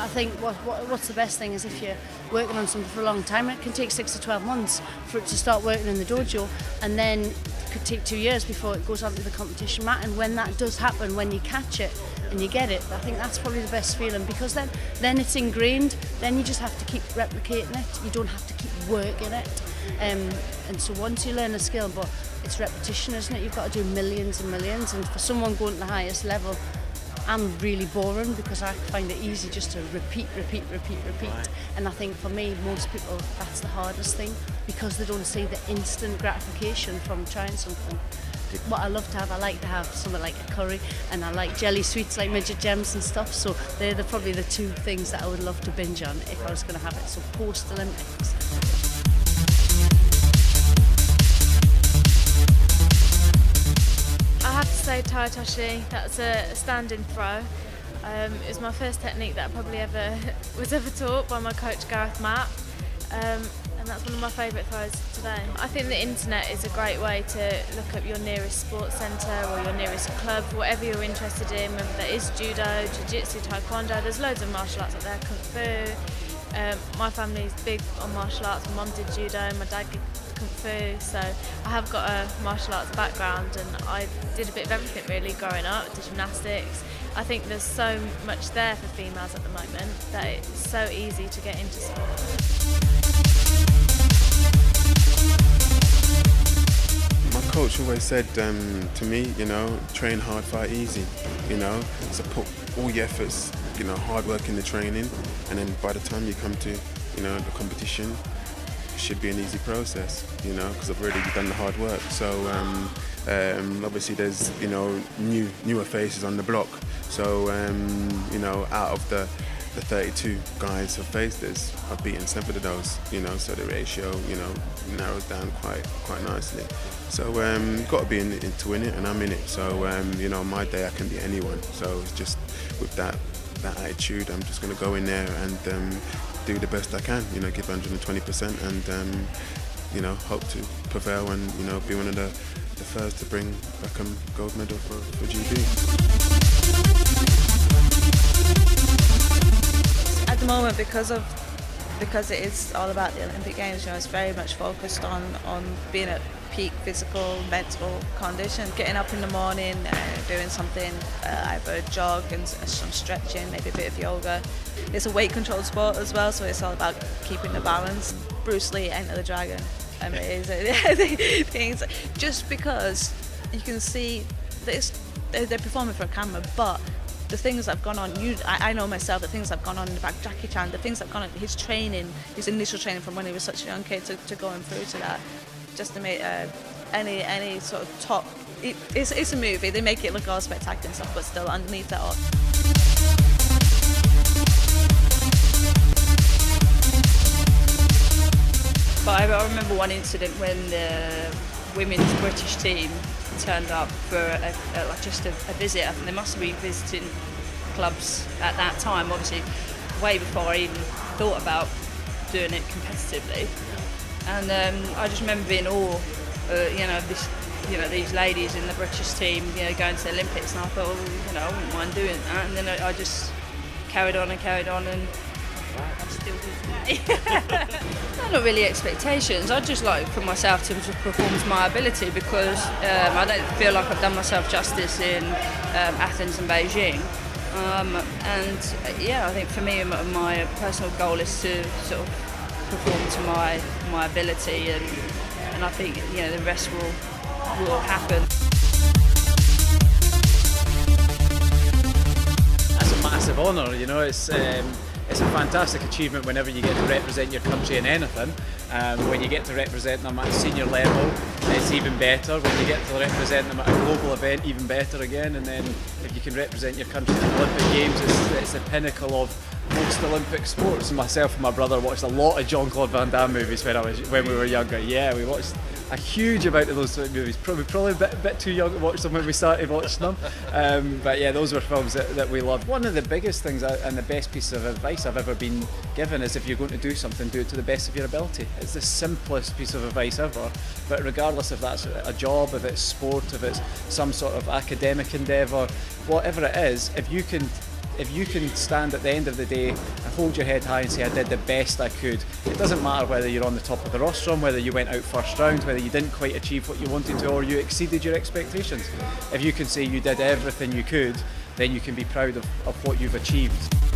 I think what's the best thing is if you're working on something for a long time, it can take 6 to 12 months for it to start working in the dojo, and then it could take 2 years before it goes onto the competition mat. And when that does happen, when you catch it and you get it, I think that's probably the best feeling, because then it's ingrained. Then you just have to keep replicating it. You don't have to keep working it. And so once you learn a skill, but it's repetition, isn't it? You've got to do millions and millions. And for someone going to the highest level, I'm really boring, because I find it easy just to repeat. And I think for me, most people, that's the hardest thing, because they don't see the instant gratification from trying something. What I love to have, I like to have something like a curry, and I like jelly sweets like midget gems and stuff. So they're probably the two things that I would love to binge on if I was going to have it. So post-Olympics. I have to say Tai Toshi, that's a standing throw. It was my first technique that I probably was ever taught by my coach Gareth Matt, and that's one of my favourite throws today. I think the internet is a great way to look up your nearest sports centre or your nearest club, whatever you're interested in, whether that is judo, jiu-jitsu, taekwondo. There's loads of martial arts out there, kung fu. My family's big on martial arts. My mum did judo, my dad did kung fu, so I have got a martial arts background, and I did a bit of everything really growing up, did gymnastics. I think there's so much there for females at the moment that it's so easy to get into sport. My coach always said to me, train hard, fight easy, so put all your efforts, hard work in the training, and then by the time you come to, the competition, it should be an easy process, because I've already done the hard work. So obviously there's, newer faces on the block. So, out of the 32 guys who've faced this, I've beaten 7 of those, so the ratio, narrows down quite nicely. So you've got to be in it to win it, and I'm in it. So, my day I can beat anyone. So it's just with that attitude, I'm just going to go in there and do the best I can, give 120% and, hope to prevail and, be one of the first to bring back a gold medal for GB. At the moment, because it is all about the Olympic Games, it's very much focused on being at peak physical, mental condition, getting up in the morning, doing something, either a jog and some stretching, maybe a bit of yoga. It's a weight controlled sport as well, so it's all about keeping the balance. Bruce Lee, Enter the Dragon, amazing. Things, just because you can see that they're performing for a camera, but the things that have gone on, I know myself, the things that have gone on in the back, Jackie Chan, the things that have gone on, his training, his initial training from when he was such a young kid to going through to that, just to make any sort of top, it's a movie, they make it look all spectacular and stuff, but still underneath that all. But I remember one incident when the women's British team turned up for just a visit. I think they must have been visiting clubs at that time, obviously way before I even thought about doing it competitively. And I just remember being in awe, these ladies in the British team, going to the Olympics, and I thought, I wouldn't mind doing that. And then I just carried on, and I'm still here today. Not really expectations. I just like for myself to perform to my ability, because I don't feel like I've done myself justice in Athens and Beijing. I think for me, my personal goal is to sort of perform to my ability, and I think the rest will happen. That's a massive honour, it's a fantastic achievement whenever you get to represent your country in anything. When you get to represent them at a senior level, it's even better. When you get to represent them at a global event, even better again. And then if you can represent your country in the Olympic Games, it's the pinnacle of most Olympic sports. Myself and my brother watched a lot of Jean-Claude Van Damme movies when we were younger. Yeah, we watched a huge amount of those movies. Probably a bit too young to watch them when we started watching them. But yeah, those were films that we loved. One of the biggest things and the best piece of advice I've ever been given is, if you're going to do something, do it to the best of your ability. It's the simplest piece of advice ever. But regardless if that's a job, if it's sport, if it's some sort of academic endeavour, whatever it is, if you can if you can stand at the end of the day and hold your head high and say, I did the best I could, it doesn't matter whether you're on the top of the rostrum, whether you went out first round, whether you didn't quite achieve what you wanted to, or you exceeded your expectations. If you can say you did everything you could, then you can be proud of what you've achieved.